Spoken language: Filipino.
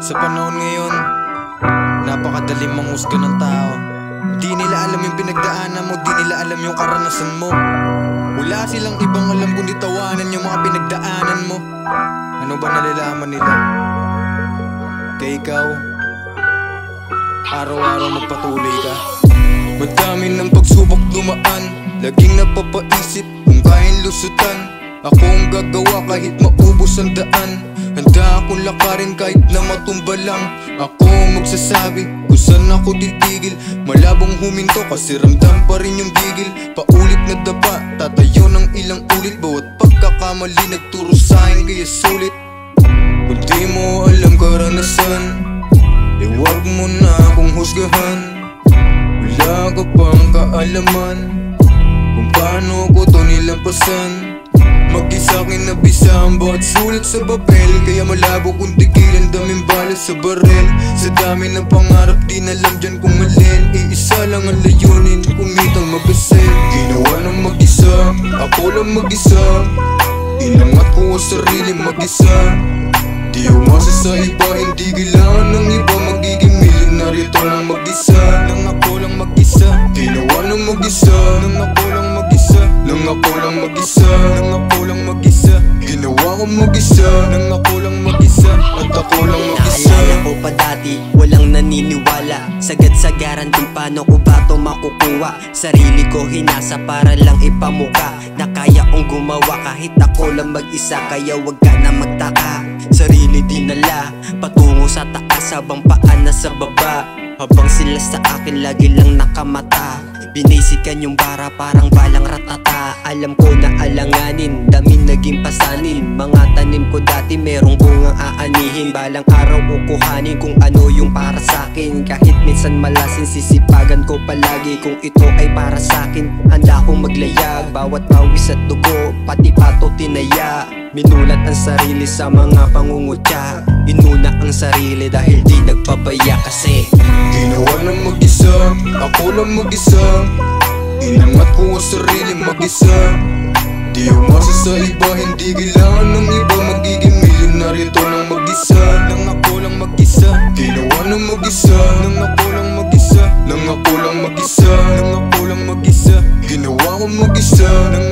Sa panahon ngayon, napakadaling manghusga ng tao. Di nila alam yung pinagdaanan mo, di nila alam yung karanasan mo. Wala silang ibang alam kundi tawanan yung mga pinagdaanan mo. Ano ba nalalaman nila? Kaya ikaw, araw-araw magpatuloy ka. Madami ng pagsubok dumaan, laging napapaisip kung kayang lusutan. Ako ang gagawa kahit maubos ang daan. Handa akong lakarin kahit na matumba lang. Ako ang magsasabi kung saan ako titigil. Malabong huminto kasi ramdam pa rin yung gigil. Paulit na dapa, tatayo ng ilang ulit. Bawat pagkakamali nagturo sa'kin kaya sulit. Kung di mo alam karanasan, huwag mo na akong husgahan. Wala ka pang kaalaman kung paano ko to nilampasan. Mag-isa aking nabisa ang bawat sulat sa papel. Kaya malabo kung tigilan, daming balas sa barel. Sa dami ng pangarap di nalam dyan kung malin. Iisa lang ang layunin, kumitang mag-asel. Ginawa ng mag-isa, ako lang mag-isa. Inangat ko ang sarili mag-isa. Di umasa sa iba, hindi kailangan ng iba. Magiging milyonaryo to lang mag-isa. Nang ako lang mag-isa, ginawa ng mag-isa. Nang ako lang mag-isa, nang ako lang mag-isa. Nang ako lang mag-isa, ginawa ko mag-isa. Nang ako lang mag-isa, at ako lang mag-isa. Naalala ko pa dati, walang naniniwala. Sagad-sagaran kung paano ko ba to makukuha. Sarili ko hinasa para lang ipamuka na kaya kong gumawa kahit ako lang mag-isa. Kaya wag ka na magtaka, sarili dinala patungo sa taas habang paa na sa baba. Habang sila sa akin lagi lang nakamata, binisikan yung bara parang balang ratata. Alam ko na alanganin, daming naging pasanin. Mga tanim ko dati merong bungang aanihin. Balang araw kukuhanin kung ano yung para sakin. Kahit minsan malasin, sisipagan ko palagi. Kung ito ay para sakin, handa akong maglayag. Bawat pawis at dugo, pati pato tinaya. Minulat ang sarili sa mga pangungutya. Inuna ang sarili dahil di nagpabaya kasi ginawa ng mag-isa, ako lang mag-isa. Inangat ko ang sarili mag-isa. Di umasa sa iba, hindi kailangan ng iba. Magiging milyonaryo to lang mag-isa. Nang ako lang mag-isa, ginawa ng mag-isa. Nang ako lang mag-isa, nang ako lang mag-isa. Nang ako lang mag-isa, ginawa ko mag-isa. Nang